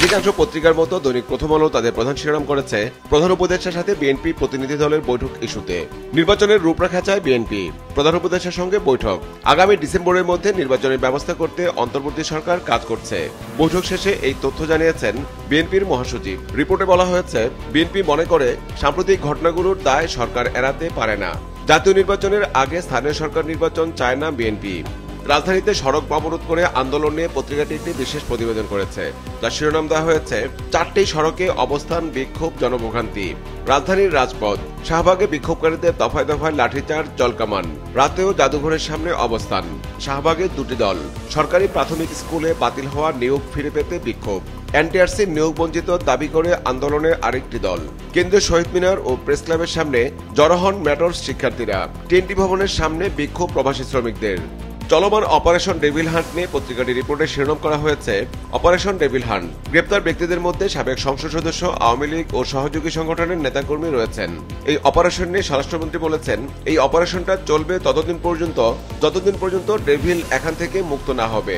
অধিকাংশ পত্রিকার মতো দৈনিক প্রথম আলো তাদের প্রধান শিরোনাম করেছে প্রধান উপদেষ্টার সাথে বিএনপি প্রতিনিধি দলের বৈঠক ইস্যুতে। নির্বাচনের রূপরেখা চায় বিএনপি, প্রধান উপদেষ্টার সঙ্গে বৈঠক। আগামী ডিসেম্বরের মধ্যে নির্বাচনের ব্যবস্থা করতে অন্তর্বর্তী সরকার কাজ করছে। বৈঠক শেষে এই তথ্য জানিয়েছেন বিএনপির মহাসচিব। রিপোর্টে বলা হয়েছে, বিএনপি মনে করে সাম্প্রতিক ঘটনাগুলোর দায় সরকার এড়াতে পারে না। জাতীয় নির্বাচনের আগে স্থানীয় সরকার নির্বাচন চায় না বিএনপি। রাজধানীতে সড়ক অবরোধ করে আন্দোলন নিয়ে পত্রিকাটি একটি বিশেষ প্রতিবেদন করেছে, যার শিরোনাম দেওয়া হয়েছে 4টি সড়কে অবস্থান, বিক্ষোভ, জনভোগান্তি। রাজধানীর রাজপথ, শাহবাগে বিক্ষোভকারীদের দফায় দফায় লাঠিচার্জ, জলকামান। রাতেও জাদুঘরের সামনে অবস্থান। শাহবাগে 2টি দল। সরকারি প্রাথমিক স্কুলে বাতিল হওয়া নিয়োগ ফিরে পেতে বিক্ষোভ। এনটিআরসি নিয়োগ বঞ্চিত দাবি করে আন্দোলনের আরেকটি দল। কেন্দ্রীয় শহীদ মিনার ও প্রেস ক্লাবের সামনে জড়ো হন মেটর শিক্ষার্থীরা। টিএনটি ভবনের সামনে বিক্ষোভ প্রবাসী শ্রমিকদের। চলমান অপারেশন ডেভিল হান্ট নিয়ে পত্রিকাটি রিপোর্টে শিরোনাম করা হয়েছে অপারেশন ডেভিল হান্ট। গ্রেপ্তার ব্যক্তিদের মধ্যে সাবেক সংসদ সদস্য, আওয়ামী লীগ ও সহযোগী সংগঠনের নেতাকর্মী রয়েছেন। এই অপারেশন নিয়ে স্বরাষ্ট্রমন্ত্রী বলেছেন, এই অপারেশনটা চলবে ততদিন পর্যন্ত ডেভিল এখান থেকে মুক্ত না হবে।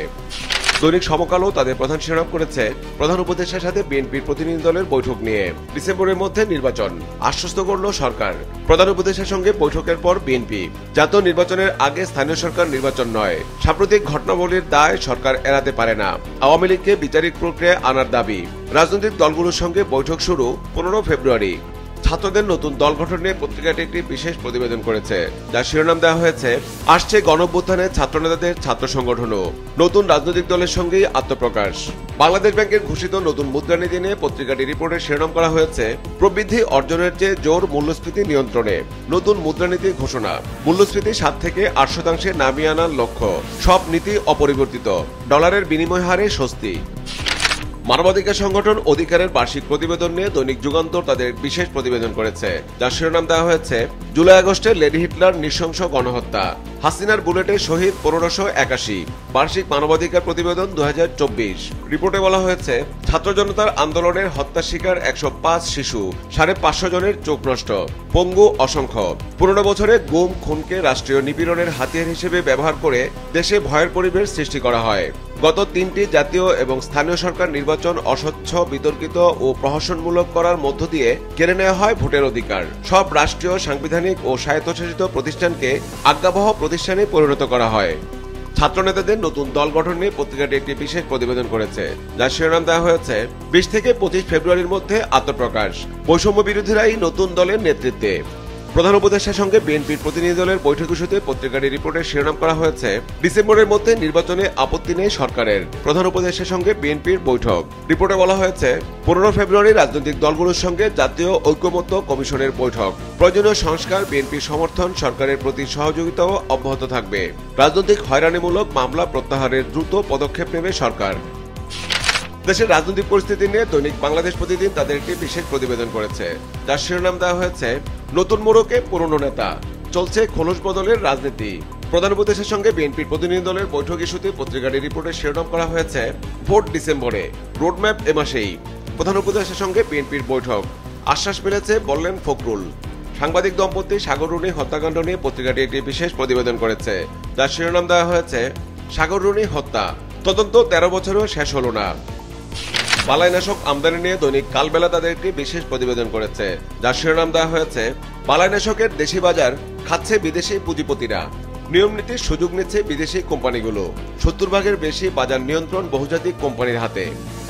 দৈনিক সমকালও তাদের প্রধান শিরোনাম করেছে প্রধান উপদেষ্টার সাথে বিএনপির প্রতিনিধি দলের বৈঠক নিয়ে। ডিসেম্বরের মধ্যে নির্বাচন আশ্বস্ত করল সরকার। প্রধান উপদেষ্টার সঙ্গে বৈঠকের পর বিএনপি, জাতীয় নির্বাচনের আগে স্থানীয় সরকার নির্বাচন নয়। সাম্প্রতিক ঘটনাবলীর দায় সরকার এড়াতে পারে না। আওয়ামী লীগকে বিচারিক প্রক্রিয়ায় আনার দাবি। রাজনৈতিক দলগুলোর সঙ্গে বৈঠক শুরু 15 ফেব্রুয়ারি। ছাত্রদের নতুন দল গঠন নিয়ে পত্রিকাটি একটি বিশেষ প্রতিবেদন করেছে, যার শিরোনাম দেওয়া হয়েছে আসছে গণঅভ্যুত্থানে ছাত্রনেতাদের ছাত্র সংগঠনও। নতুন রাজনৈতিক দলের সঙ্গেই আত্মপ্রকাশ। বাংলাদেশ ব্যাংকের ঘোষিত নতুন মুদ্রানীতি নিয়ে পত্রিকাটি রিপোর্টে শিরোনাম করা হয়েছে প্রবৃদ্ধি অর্জনের চেয়ে জোর মূল্যস্ফীতি নিয়ন্ত্রণে। নতুন মুদ্রানীতির ঘোষণা। মূল্যস্ফীতি 7 থেকে 8% নামিয়ে আনার লক্ষ্য। সব নীতি অপরিবর্তিত। ডলারের বিনিময় হারে স্বস্তি। মানবাধিকার সংগঠন অধিকারের বার্ষিক প্রতিবেদন নিয়ে দৈনিক যুগান্তর তাদের বিশেষ প্রতিবেদন করেছে, যার শিরোনাম দেওয়া হয়েছে জুলাই আগস্টে লেডি হিটলার নৃশংস গণহত্যা। হাসিনার বুলেটে শহীদ 1581। বার্ষিক মানবাধিকার প্রতিবেদন 2024। রিপোর্টে বলা হয়েছে ছাত্র জনতার আন্দোলনের হত্যা শিকার 105 শিশু, 550 জনের চোখ নষ্ট, পঙ্গু অসংখ্য। 15 বছরে গুম খুনকে রাষ্ট্রীয় নিপীড়নের হাতিয়ার হিসেবে ব্যবহার করে দেশে ভয়ের পরিবেশ সৃষ্টি করা হয়। গত 3টি জাতীয় এবং স্থানীয় সরকার নির্বাচন অস্বচ্ছ, বিতর্কিত ও প্রহসনমূলক করার মধ্য দিয়ে কেড়ে নেওয়া হয় ভোটের অধিকার। সব রাষ্ট্রীয়, সাংবিধানিক ও স্বায়ত্তশাসিত প্রতিষ্ঠানকে আজ্ঞাবহ প্রতিষ্ঠানে পরিণত করা হয়। ছাত্রনেতাদের নতুন দল গঠন নিয়ে পত্রিকাটি একটি বিশেষ প্রতিবেদন করেছে, যার শিরোনাম দেওয়া হয়েছে 20 থেকে 25 ফেব্রুয়ারির মধ্যে আত্মপ্রকাশ। বৈষম্য বিরোধীরাই নতুন দলের নেতৃত্বে। প্রধান উপদেষ্টার সঙ্গে বিএনপির প্রতিনিধি দলের বৈঠক ইস্যুতে পত্রিকাটি রিপোর্টে শিরোনাম করা হয়েছে ডিসেম্বরের মধ্যে নির্বাচনে আপত্তি নেই সরকারের। প্রধান উপদেষ্টার সঙ্গে বিএনপির বৈঠক। রিপোর্টে বলা হয়েছে 15 ফেব্রুয়ারি রাজনৈতিক দলগুলোর সঙ্গে জাতীয় ঐকমত্য কমিশনের বৈঠক। প্রয়োজনীয় সংস্কার, বিএনপির সমর্থন, সরকারের প্রতি সহযোগিতাও অব্যাহত থাকবে। রাজনৈতিক হয়রানিমূলক মামলা প্রত্যাহারের দ্রুত পদক্ষেপ নেবে সরকার। দেশের রাজনৈতিক পরিস্থিতি নিয়ে দৈনিক বাংলাদেশ প্রতিদিন তাদের একটি বিশেষ প্রতিবেদন করেছে, যার শিরোনাম দেওয়া হয়েছে নতুন মোড়কে পুরনো নেতা, চলছে খোলস বদলের রাজনীতি। প্রধান উপদেষ্টার সঙ্গে বিএনপির প্রতিনিধি দলের বৈঠক ইস্যুতে পত্রিকাটি রিপোর্টে শিরোনাম করা হয়েছে ভোট ডিসেম্বরে, রোডম্যাপ এ মাসেই। প্রধান উপদেষ্টার সঙ্গে বিএনপির বৈঠক, আশ্বাস মিলেছে বললেন ফখরুল। সাংবাদিক দম্পতি সাগররুনি হত্যাকাণ্ড নিয়ে পত্রিকাটি একটি বিশেষ প্রতিবেদন করেছে, যার শিরোনাম দেওয়া হয়েছে সাগররুনি হত্যা, তদন্ত 13 বছরেও শেষ হলো না। বালাইনাশক আমদানি নিয়ে দৈনিক কালবেলা তাদের একটি বিশেষ প্রতিবেদন করেছে, যার শিরোনাম দেওয়া হয়েছে বালাইনাশকের দেশি বাজার খাচ্ছে বিদেশি পুঁজিপতিরা। নিয়ম নীতির সুযোগ নিচ্ছে বিদেশি কোম্পানিগুলো। 70 ভাগের বেশি বাজার নিয়ন্ত্রণ বহুজাতিক কোম্পানির হাতে।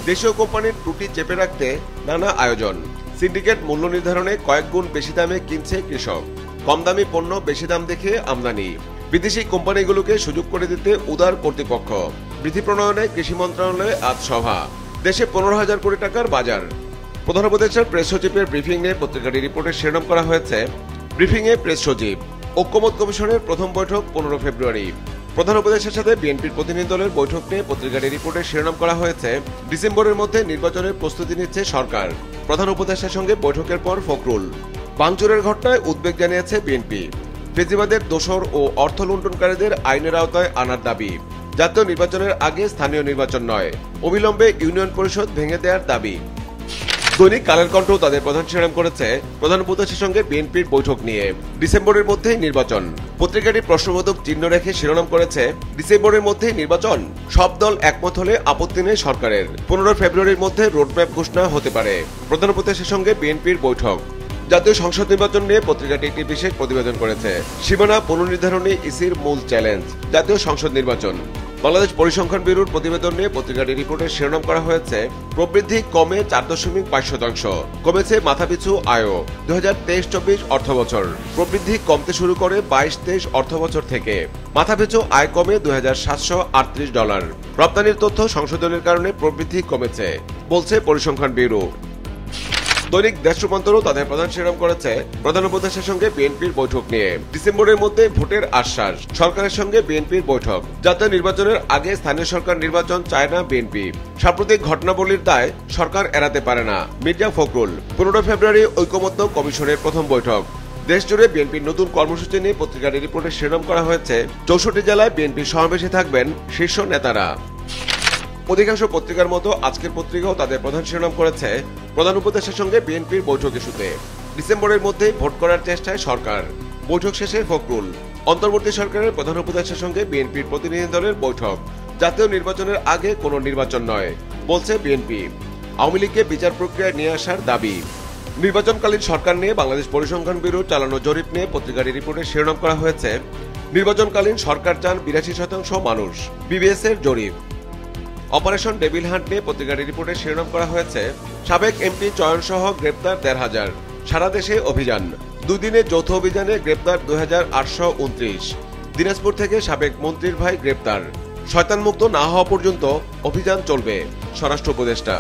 দেশীয় কোম্পানির ত্রুটি চেপে রাখতে নানা আয়োজন। সিন্ডিকেট মূল্য নির্ধারণে কয়েক গুণ বেশি দামে কিনছে কৃষক। কম দামি পণ্য বেশি দাম দেখে আমদানি। বিদেশি কোম্পানিগুলোকে সুযোগ করে দিতে উদার কর্তৃপক্ষ। বিধি প্রণয়নে কৃষি মন্ত্রণালয়ে আজ সভা। দেশে 15,000 কোটি টাকার বাজার। প্রধান উপদেষ্টার প্রেস সচিবের ব্রিফিং নিয়ে পত্রিকাটি রিপোর্টে শিরোনাম করা হয়েছে ব্রিফিংয়ে প্রেস সচিব। ঐকমত্য কমিশনের প্রথম বৈঠক 15 ফেব্রুয়ারি। প্রধান উপদেষ্টার সাথে বিএনপির প্রতিনিধি দলের বৈঠক নিয়ে পত্রিকাটি রিপোর্টে শিরোনাম করা হয়েছে ডিসেম্বরের মধ্যে নির্বাচনের প্রস্তুতি নিচ্ছে সরকার। প্রধান উপদেষ্টার সঙ্গে বৈঠকের পর ফখরুল। ভাঙচুরের ঘটনায় উদ্বেগ জানিয়েছে বিএনপি। ফেজিবাদের দোসর ও অর্থ লুণ্ঠনকারীদের আইনের আওতায় আনার দাবি। জাতীয় নির্বাচনের আগে স্থানীয় নির্বাচন নয়, অবিলম্বে ইউনিয়ন পরিষদ ভেঙে দেওয়ার দাবি। দৈনিক কালের কণ্ঠ তাদের প্রধান শিরোনাম করেছে প্রধান উপদেষ্টার সঙ্গে বিএনপির বৈঠক নিয়ে, ডিসেম্বরের মধ্যেই নির্বাচন। পত্রিকাটি প্রশ্নবোধক চিহ্ন রেখে শিরোনাম করেছে ডিসেম্বরের মধ্যেই নির্বাচন, সব দল একমত হলে আপত্তি নেই সরকারের, 15 ফেব্রুয়ারির মধ্যে রোডম্যাপ ঘোষণা হতে পারে। প্রধান উপদেষ্টার সঙ্গে বিএনপির বৈঠক। জাতীয় সংসদ নির্বাচন নিয়ে পত্রিকাটি একটি বিশেষ প্রতিবেদন করেছে। সীমানা পুনর্নির্ধারণে ইসির মূল চ্যালেঞ্জ, জাতীয় সংসদ নির্বাচন। বাংলাদেশ পরিসংখ্যান ব্যুরোর প্রতিবেদন নিয়ে পত্রিকাটি রিপোর্টের শিরোনাম করা হয়েছে প্রবৃদ্ধি কমে 4.5%, কমেছে মাথাপিছু আয়ও। 2023-24 অর্থবছর প্রবৃদ্ধি কমতে শুরু করে 22-23 অর্থবছর থেকে। মাথাপিছু আয় কমে $2,738। রপ্তানির তথ্য সংশোধনের কারণে প্রবৃদ্ধি কমেছে বলছে পরিসংখ্যান ব্যুরো। দৈনিক দেশ রূপান্তরও তাদের প্রধান শিরোনাম করেছে প্রধান উপদেষ্টার সঙ্গে বিএনপির বৈঠক নিয়ে, ডিসেম্বরের মধ্যে ভোটের আশ্বাস, সরকারের সঙ্গে বিএনপির বৈঠক। জাতীয় নির্বাচনের আগে স্থানীয় সরকার নির্বাচন চায় না বিএনপি। সাম্প্রতিক ঘটনাবলীর দায় সরকার এড়াতে পারে না, মির্জা ফখরুল। 15 ফেব্রুয়ারি ঐকমত্য কমিশনের প্রথম বৈঠক। দেশজুড়ে বিএনপির নতুন কর্মসূচি নিয়ে পত্রিকাটি রিপোর্টে শিরোনাম করা হয়েছে 64 জেলায় বিএনপির সমাবেশে থাকবেন শীর্ষ নেতারা। অধিকাংশ পত্রিকার মতো আজকের পত্রিকাও তাদের প্রধান শিরোনাম করেছে প্রধান উপদেষ্টার সঙ্গে বিএনপির বৈঠক ইস্যুতে, ডিসেম্বরের মধ্যেই ভোট করার চেষ্টায় সরকার, বৈঠক শেষে ফখরুল। অন্তর্বর্তী সরকারের প্রধান উপদেষ্টার সঙ্গে বিএনপির প্রতিনিধি দলের বৈঠক, জাতীয় নির্বাচনের আগে কোনো নির্বাচন নয় বলছে বিএনপি। আওয়ামী লীগকে বিচার প্রক্রিয়ায় নিয়ে আসার দাবি। নির্বাচনকালীন সরকার নিয়ে বাংলাদেশ পরিসংখ্যান ব্যুরোর চালানো জরিপ নিয়ে পত্রিকাটি রিপোর্টে শিরোনাম করা হয়েছে নির্বাচনকালীন সরকার চান 82% মানুষ, বিবিএস এর জরিপ। অপারেশন ডেভিল হান্ট নিয়ে পত্রিকাটি রিপোর্টে শিরোনাম করা হয়েছে সাবেক এমপি চয়ন সহ গ্রেপ্তার 1,500, সারা দেশে অভিযান। 2 দিনের যৌথ অভিযানে গ্রেপ্তার 2,829। দিনাজপুর থেকে সাবেক মন্ত্রীর ভাই গ্রেপ্তার। শয়তানমুক্ত না হওয়া পর্যন্ত অভিযান চলবে, স্বরাষ্ট্র উপদেষ্টা।